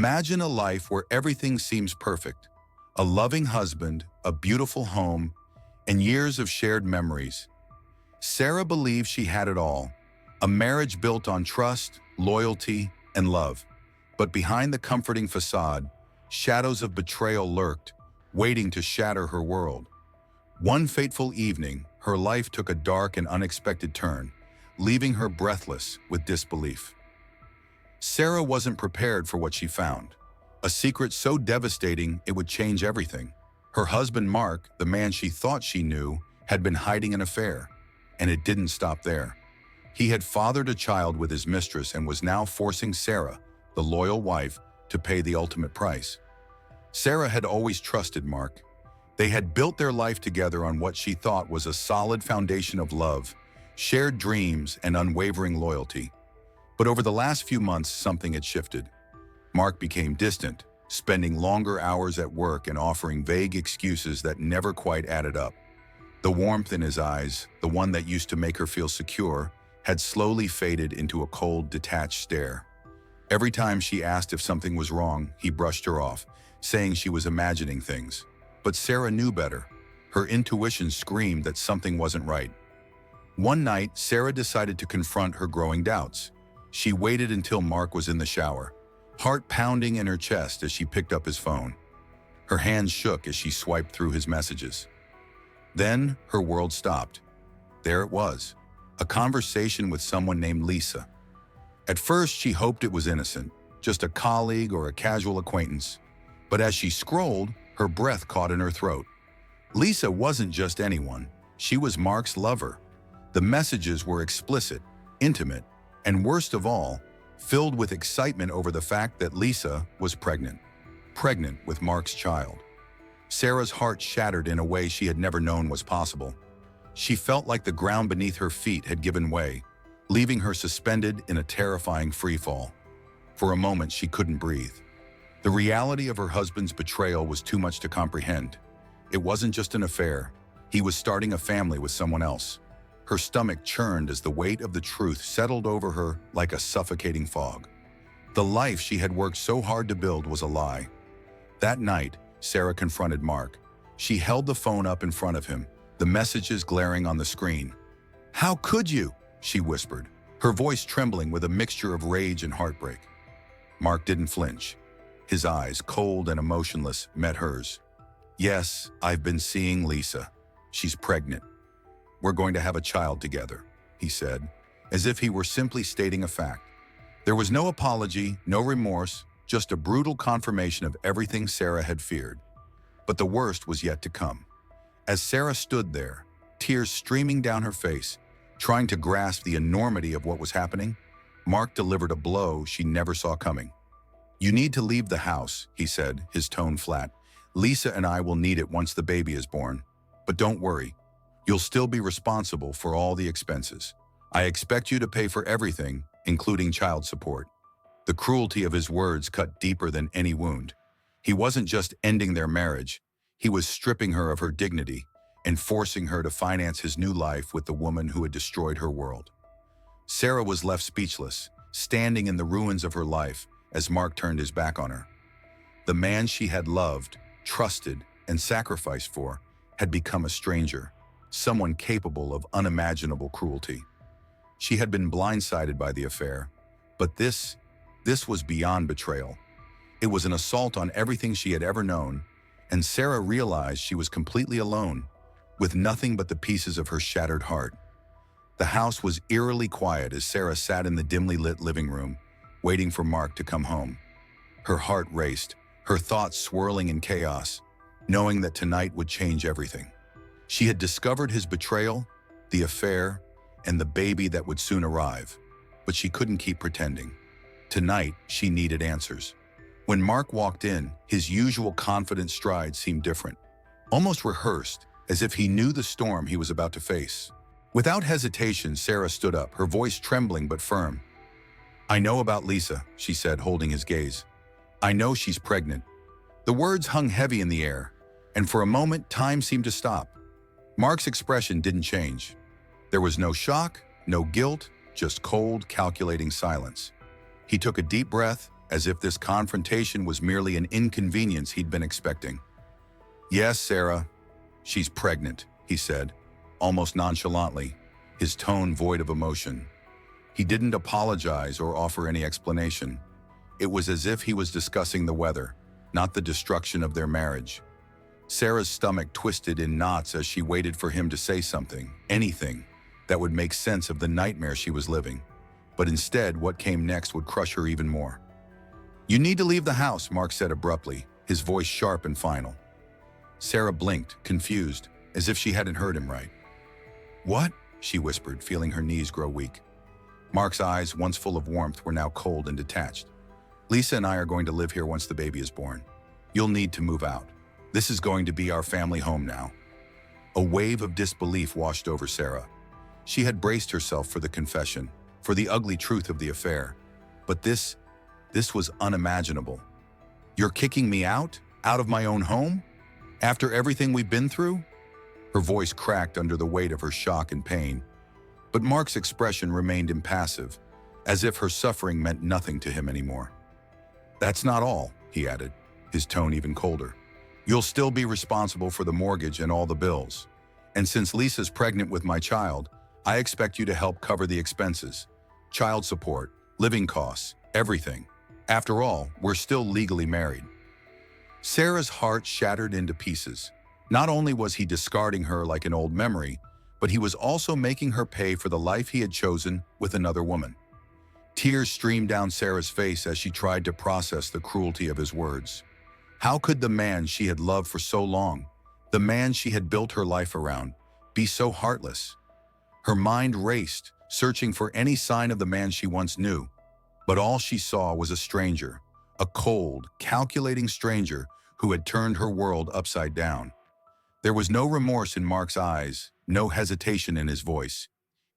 Imagine a life where everything seems perfect. A loving husband, a beautiful home, and years of shared memories. Sarah believed she had it all. A marriage built on trust, loyalty, and love. But behind the comforting facade, shadows of betrayal lurked, waiting to shatter her world. One fateful evening, her life took a dark and unexpected turn, leaving her breathless with disbelief. Sarah wasn't prepared for what she found. A secret so devastating it would change everything. Her husband Mark, the man she thought she knew, had been hiding an affair. And it didn't stop there. He had fathered a child with his mistress and was now forcing Sarah, the loyal wife, to pay the ultimate price. Sarah had always trusted Mark. They had built their life together on what she thought was a solid foundation of love, shared dreams, and unwavering loyalty. But over the last few months, something had shifted. Mark became distant, spending longer hours at work and offering vague excuses that never quite added up. The warmth in his eyes, the one that used to make her feel secure, had slowly faded into a cold, detached stare. Every time she asked if something was wrong, he brushed her off, saying she was imagining things. But Sarah knew better. Her intuition screamed that something wasn't right. One night, Sarah decided to confront her growing doubts. She waited until Mark was in the shower, heart pounding in her chest as she picked up his phone. Her hands shook as she swiped through his messages. Then, her world stopped. There it was, a conversation with someone named Lisa. At first, she hoped it was innocent, just a colleague or a casual acquaintance. But as she scrolled, her breath caught in her throat. Lisa wasn't just anyone. She was Mark's lover. The messages were explicit, intimate, and worst of all, filled with excitement over the fact that Lisa was pregnant. Pregnant with Mark's child. Sarah's heart shattered in a way she had never known was possible. She felt like the ground beneath her feet had given way, leaving her suspended in a terrifying freefall. For a moment, she couldn't breathe. The reality of her husband's betrayal was too much to comprehend. It wasn't just an affair. He was starting a family with someone else. Her stomach churned as the weight of the truth settled over her like a suffocating fog. The life she had worked so hard to build was a lie. That night, Sarah confronted Mark. She held the phone up in front of him, the messages glaring on the screen. "How could you?" she whispered, her voice trembling with a mixture of rage and heartbreak. Mark didn't flinch. His eyes, cold and emotionless, met hers. "Yes, I've been seeing Lisa. She's pregnant. We're going to have a child together," he said, as if he were simply stating a fact. There was no apology, no remorse, just a brutal confirmation of everything Sarah had feared. But the worst was yet to come. As Sarah stood there, tears streaming down her face, trying to grasp the enormity of what was happening, Mark delivered a blow she never saw coming. "You need to leave the house," he said, his tone flat. "Lisa and I will need it once the baby is born. But don't worry. You'll still be responsible for all the expenses. I expect you to pay for everything, including child support." The cruelty of his words cut deeper than any wound. He wasn't just ending their marriage. He was stripping her of her dignity and forcing her to finance his new life with the woman who had destroyed her world. Sarah was left speechless, standing in the ruins of her life as Mark turned his back on her. The man she had loved, trusted, and sacrificed for had become a stranger. Someone capable of unimaginable cruelty. She had been blindsided by the affair, but this was beyond betrayal. It was an assault on everything she had ever known, and Sarah realized she was completely alone, with nothing but the pieces of her shattered heart. The house was eerily quiet as Sarah sat in the dimly lit living room, waiting for Mark to come home. Her heart raced, her thoughts swirling in chaos, knowing that tonight would change everything. She had discovered his betrayal, the affair, and the baby that would soon arrive, but she couldn't keep pretending. Tonight, she needed answers. When Mark walked in, his usual confident stride seemed different, almost rehearsed, as if he knew the storm he was about to face. Without hesitation, Sarah stood up, her voice trembling but firm. "I know about Lisa," she said, holding his gaze. "I know she's pregnant." The words hung heavy in the air, and for a moment, time seemed to stop. Mark's expression didn't change. There was no shock, no guilt, just cold, calculating silence. He took a deep breath as if this confrontation was merely an inconvenience he'd been expecting. "Yes, Sarah, she's pregnant," he said, almost nonchalantly, his tone void of emotion. He didn't apologize or offer any explanation. It was as if he was discussing the weather, not the destruction of their marriage. Sarah's stomach twisted in knots as she waited for him to say something, anything, that would make sense of the nightmare she was living. But instead, what came next would crush her even more. "You need to leave the house," Mark said abruptly, his voice sharp and final. Sarah blinked, confused, as if she hadn't heard him right. "What?" she whispered, feeling her knees grow weak. Mark's eyes, once full of warmth, were now cold and detached. "Lisa and I are going to live here once the baby is born. You'll need to move out. This is going to be our family home now." A wave of disbelief washed over Sarah. She had braced herself for the confession, for the ugly truth of the affair. But this was unimaginable. "You're kicking me out? Out of my own home? After everything we've been through?" Her voice cracked under the weight of her shock and pain. But Mark's expression remained impassive, as if her suffering meant nothing to him anymore. "That's not all," he added, his tone even colder. "You'll still be responsible for the mortgage and all the bills. And since Lisa's pregnant with my child, I expect you to help cover the expenses. Child support, living costs, everything. After all, we're still legally married." Sarah's heart shattered into pieces. Not only was he discarding her like an old memory, but he was also making her pay for the life he had chosen with another woman. Tears streamed down Sarah's face as she tried to process the cruelty of his words. How could the man she had loved for so long, the man she had built her life around, be so heartless? Her mind raced, searching for any sign of the man she once knew. But all she saw was a stranger, a cold, calculating stranger who had turned her world upside down. There was no remorse in Mark's eyes, no hesitation in his voice.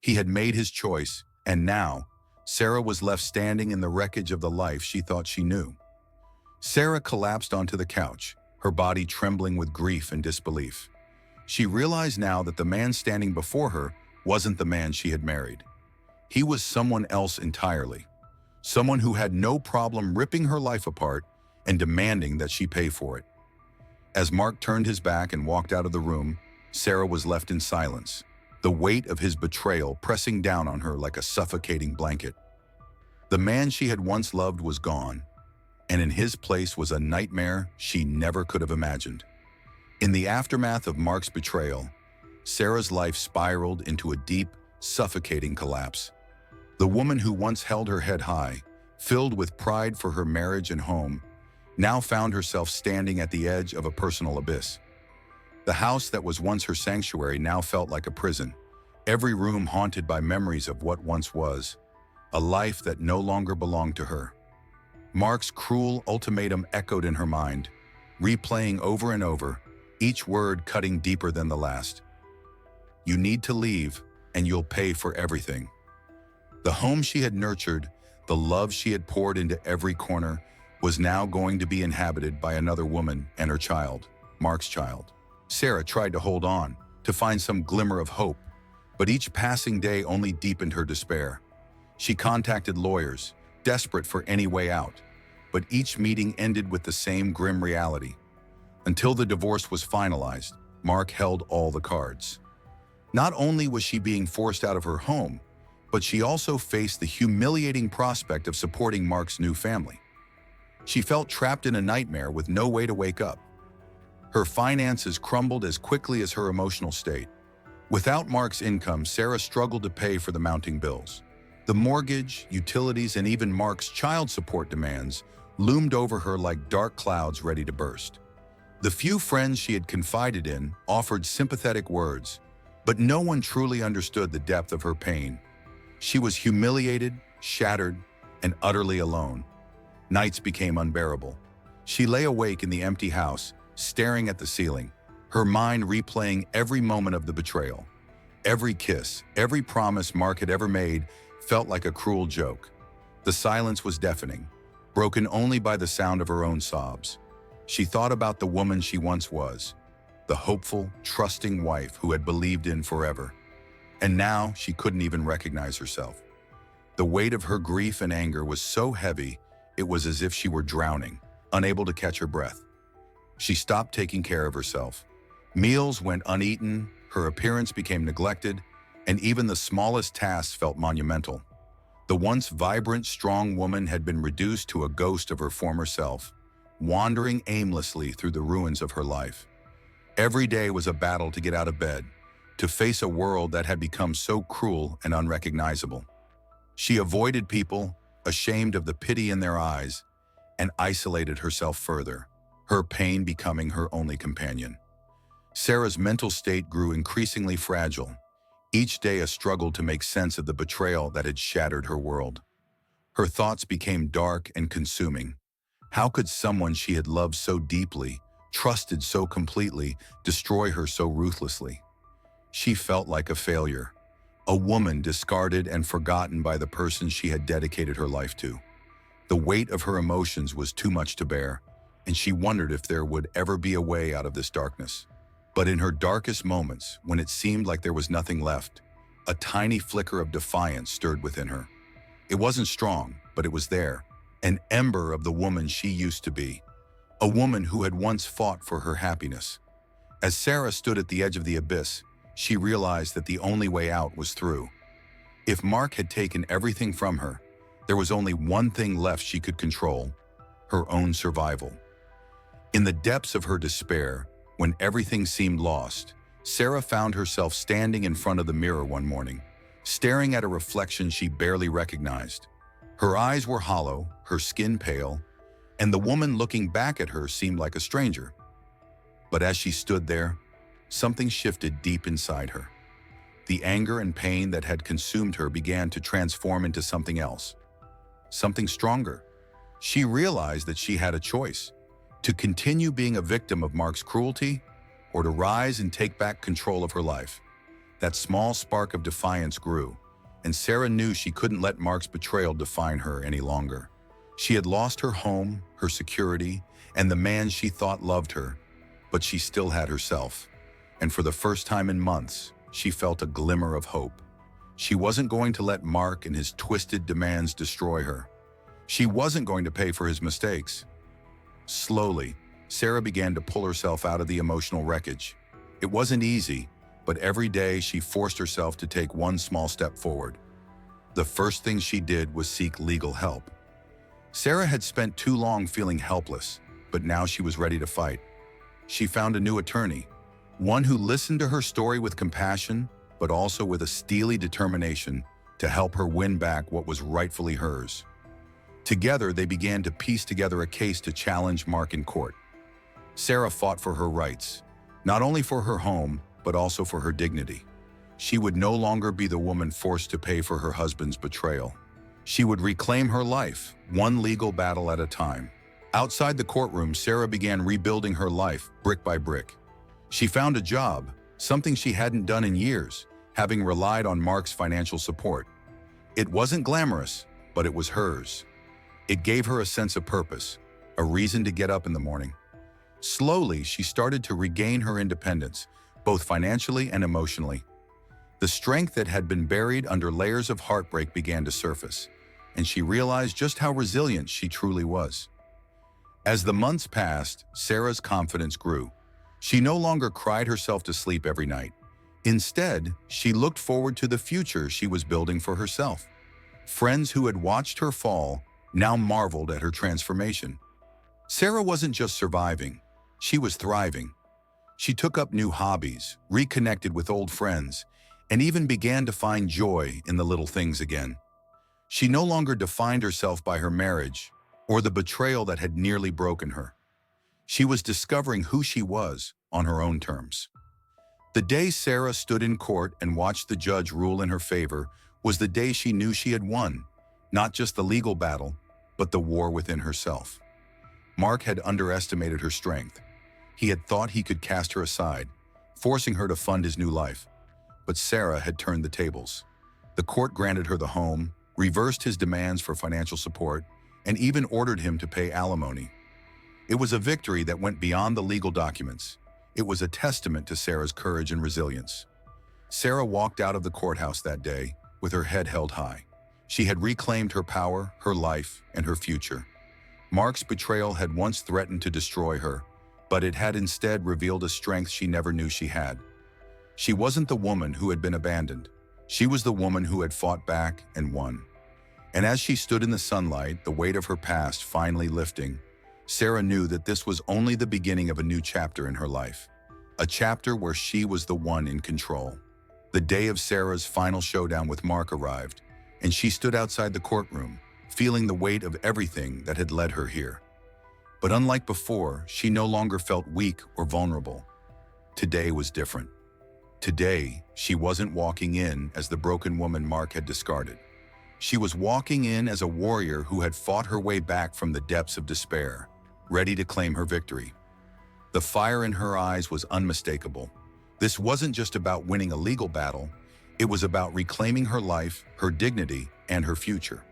He had made his choice, and now, Sarah was left standing in the wreckage of the life she thought she knew. Sarah collapsed onto the couch, her body trembling with grief and disbelief. She realized now that the man standing before her wasn't the man she had married. He was someone else entirely. Someone who had no problem ripping her life apart and demanding that she pay for it. As Mark turned his back and walked out of the room, Sarah was left in silence, the weight of his betrayal pressing down on her like a suffocating blanket. The man she had once loved was gone, and in his place was a nightmare she never could have imagined. In the aftermath of Mark's betrayal, Sarah's life spiraled into a deep, suffocating collapse. The woman who once held her head high, filled with pride for her marriage and home, now found herself standing at the edge of a personal abyss. The house that was once her sanctuary now felt like a prison, every room haunted by memories of what once was, a life that no longer belonged to her. Mark's cruel ultimatum echoed in her mind, replaying over and over, each word cutting deeper than the last. "You need to leave, and you'll pay for everything." The home she had nurtured, the love she had poured into every corner, was now going to be inhabited by another woman and her child, Mark's child. Sarah tried to hold on, to find some glimmer of hope, but each passing day only deepened her despair. She contacted lawyers, desperate for any way out, but each meeting ended with the same grim reality. Until the divorce was finalized, Mark held all the cards. Not only was she being forced out of her home, but she also faced the humiliating prospect of supporting Mark's new family. She felt trapped in a nightmare with no way to wake up. Her finances crumbled as quickly as her emotional state. Without Mark's income, Sarah struggled to pay for the mounting bills. The mortgage, utilities, and even Mark's child support demands loomed over her like dark clouds ready to burst. The few friends she had confided in offered sympathetic words, but no one truly understood the depth of her pain. She was humiliated, shattered, and utterly alone. Nights became unbearable. She lay awake in the empty house, staring at the ceiling, her mind replaying every moment of the betrayal. Every kiss, every promise Mark had ever made felt like a cruel joke. The silence was deafening, broken only by the sound of her own sobs. She thought about the woman she once was, the hopeful, trusting wife who had believed in forever. And now she couldn't even recognize herself. The weight of her grief and anger was so heavy, it was as if she were drowning, unable to catch her breath. She stopped taking care of herself. Meals went uneaten, her appearance became neglected, and even the smallest tasks felt monumental. The once vibrant, strong woman had been reduced to a ghost of her former self, wandering aimlessly through the ruins of her life. Every day was a battle to get out of bed, to face a world that had become so cruel and unrecognizable. She avoided people, ashamed of the pity in their eyes, and isolated herself further, her pain becoming her only companion. Sarah's mental state grew increasingly fragile, each day a struggle to make sense of the betrayal that had shattered her world. Her thoughts became dark and consuming. How could someone she had loved so deeply, trusted so completely, destroy her so ruthlessly? She felt like a failure, a woman discarded and forgotten by the person she had dedicated her life to. The weight of her emotions was too much to bear, and she wondered if there would ever be a way out of this darkness. But in her darkest moments, when it seemed like there was nothing left, a tiny flicker of defiance stirred within her. It wasn't strong, but it was there, an ember of the woman she used to be, a woman who had once fought for her happiness. As Sarah stood at the edge of the abyss, she realized that the only way out was through. If Mark had taken everything from her, there was only one thing left she could control: her own survival. In the depths of her despair, when everything seemed lost, Sarah found herself standing in front of the mirror one morning, staring at a reflection she barely recognized. Her eyes were hollow, her skin pale, and the woman looking back at her seemed like a stranger. But as she stood there, something shifted deep inside her. The anger and pain that had consumed her began to transform into something else, something stronger. She realized that she had a choice: to continue being a victim of Mark's cruelty, or to rise and take back control of her life. That small spark of defiance grew, and Sarah knew she couldn't let Mark's betrayal define her any longer. She had lost her home, her security, and the man she thought loved her, but she still had herself. And for the first time in months, she felt a glimmer of hope. She wasn't going to let Mark and his twisted demands destroy her. She wasn't going to pay for his mistakes. Slowly, Sarah began to pull herself out of the emotional wreckage. It wasn't easy, but every day she forced herself to take one small step forward. The first thing she did was seek legal help. Sarah had spent too long feeling helpless, but now she was ready to fight. She found a new attorney, one who listened to her story with compassion, but also with a steely determination to help her win back what was rightfully hers. Together, they began to piece together a case to challenge Mark in court. Sarah fought for her rights, not only for her home, but also for her dignity. She would no longer be the woman forced to pay for her husband's betrayal. She would reclaim her life, one legal battle at a time. Outside the courtroom, Sarah began rebuilding her life brick by brick. She found a job, something she hadn't done in years, having relied on Mark's financial support. It wasn't glamorous, but it was hers. It gave her a sense of purpose, a reason to get up in the morning. Slowly, she started to regain her independence, both financially and emotionally. The strength that had been buried under layers of heartbreak began to surface, and she realized just how resilient she truly was. As the months passed, Sarah's confidence grew. She no longer cried herself to sleep every night. Instead, she looked forward to the future she was building for herself. Friends who had watched her fall now marveled at her transformation. Sarah wasn't just surviving, she was thriving. She took up new hobbies, reconnected with old friends, and even began to find joy in the little things again. She no longer defined herself by her marriage or the betrayal that had nearly broken her. She was discovering who she was on her own terms. The day Sarah stood in court and watched the judge rule in her favor was the day she knew she had won, not just the legal battle, but the war within herself. Mark had underestimated her strength. He had thought he could cast her aside, forcing her to fund his new life. But Sarah had turned the tables. The court granted her the home, reversed his demands for financial support, and even ordered him to pay alimony. It was a victory that went beyond the legal documents. It was a testament to Sarah's courage and resilience. Sarah walked out of the courthouse that day with her head held high. She had reclaimed her power, her life, and her future. Mark's betrayal had once threatened to destroy her, but it had instead revealed a strength she never knew she had. She wasn't the woman who had been abandoned. She was the woman who had fought back and won. And as she stood in the sunlight, the weight of her past finally lifting, Sarah knew that this was only the beginning of a new chapter in her life. A chapter where she was the one in control. The day of Sarah's final showdown with Mark arrived, and she stood outside the courtroom, feeling the weight of everything that had led her here. But unlike before, she no longer felt weak or vulnerable. Today was different. Today, she wasn't walking in as the broken woman Mark had discarded. She was walking in as a warrior who had fought her way back from the depths of despair, ready to claim her victory. The fire in her eyes was unmistakable. This wasn't just about winning a legal battle, it was about reclaiming her life, her dignity, and her future.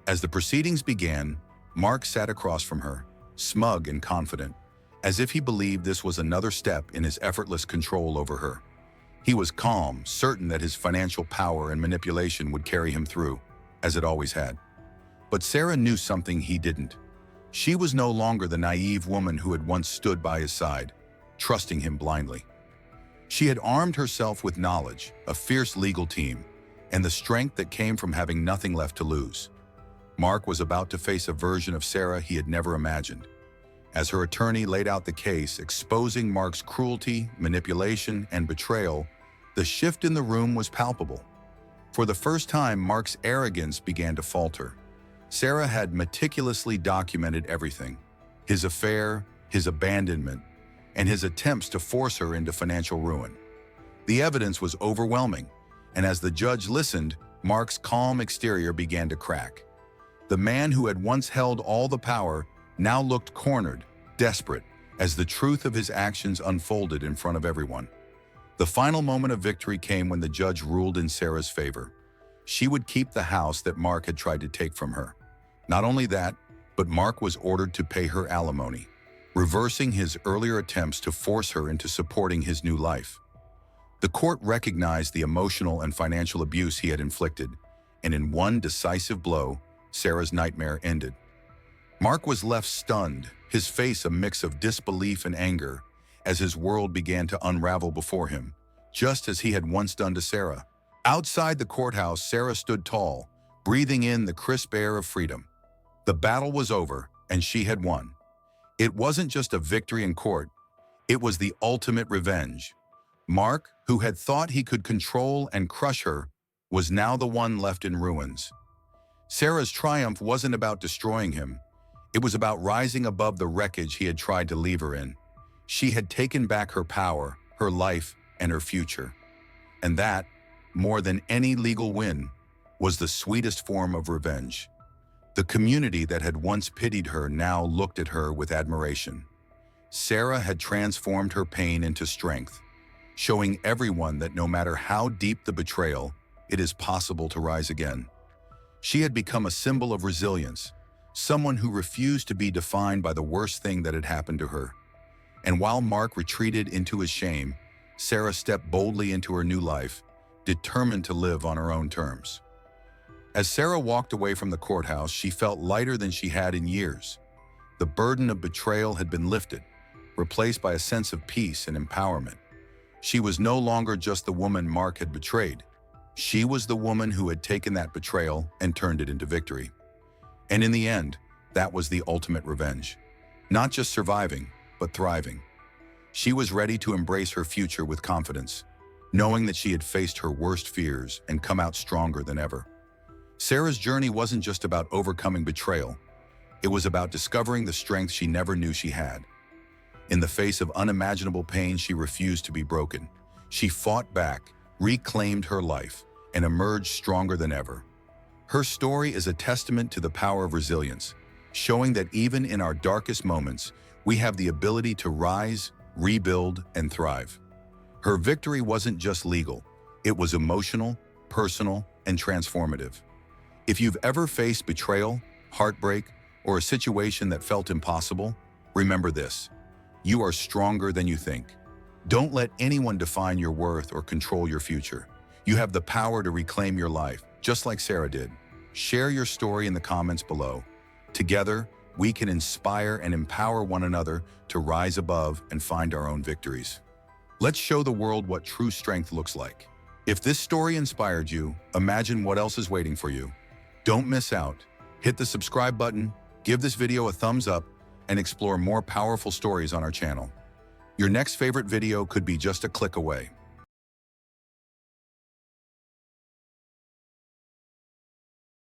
As the proceedings began, Mark sat across from her, smug and confident, as if he believed this was another step in his effortless control over her. He was calm, certain that his financial power and manipulation would carry him through, as it always had. But Sarah knew something he didn't. She was no longer the naive woman who had once stood by his side, trusting him blindly. She had armed herself with knowledge, a fierce legal team, and the strength that came from having nothing left to lose. Mark was about to face a version of Sarah he had never imagined. As her attorney laid out the case, exposing Mark's cruelty, manipulation, and betrayal, the shift in the room was palpable. For the first time, Mark's arrogance began to falter. Sarah had meticulously documented everything: his affair, his abandonment, and his attempts to force her into financial ruin. The evidence was overwhelming, and as the judge listened, Mark's calm exterior began to crack. The man who had once held all the power now looked cornered, desperate, as the truth of his actions unfolded in front of everyone. The final moment of victory came when the judge ruled in Sarah's favor. She would keep the house that Mark had tried to take from her. Not only that, but Mark was ordered to pay her alimony, reversing his earlier attempts to force her into supporting his new life. The court recognized the emotional and financial abuse he had inflicted, and in one decisive blow, Sarah's nightmare ended. Mark was left stunned, his face a mix of disbelief and anger, as his world began to unravel before him, just as he had once done to Sarah. Outside the courthouse, Sarah stood tall, breathing in the crisp air of freedom. The battle was over, and she had won. It wasn't just a victory in court, it was the ultimate revenge. Mark, who had thought he could control and crush her, was now the one left in ruins. Sarah's triumph wasn't about destroying him. It was about rising above the wreckage he had tried to leave her in. She had taken back her power, her life, and her future. And that, more than any legal win, was the sweetest form of revenge. The community that had once pitied her now looked at her with admiration. Sarah had transformed her pain into strength, showing everyone that no matter how deep the betrayal, it is possible to rise again. She had become a symbol of resilience, someone who refused to be defined by the worst thing that had happened to her. And while Mark retreated into his shame, Sarah stepped boldly into her new life, determined to live on her own terms. As Sarah walked away from the courthouse, she felt lighter than she had in years. The burden of betrayal had been lifted, replaced by a sense of peace and empowerment. She was no longer just the woman Mark had betrayed. She was the woman who had taken that betrayal and turned it into victory. And in the end, that was the ultimate revenge. Not just surviving, but thriving. She was ready to embrace her future with confidence, knowing that she had faced her worst fears and come out stronger than ever. Sarah's journey wasn't just about overcoming betrayal. It was about discovering the strength she never knew she had. In the face of unimaginable pain, she refused to be broken. She fought back, reclaimed her life, and emerged stronger than ever. Her story is a testament to the power of resilience, showing that even in our darkest moments, we have the ability to rise, rebuild, and thrive. Her victory wasn't just legal. It was emotional, personal, and transformative. If you've ever faced betrayal, heartbreak, or a situation that felt impossible, remember this: you are stronger than you think. Don't let anyone define your worth or control your future. You have the power to reclaim your life, just like Sarah did. Share your story in the comments below. Together, we can inspire and empower one another to rise above and find our own victories. Let's show the world what true strength looks like. If this story inspired you, imagine what else is waiting for you. Don't miss out. Hit the subscribe button, give this video a thumbs up, and explore more powerful stories on our channel. Your next favorite video could be just a click away.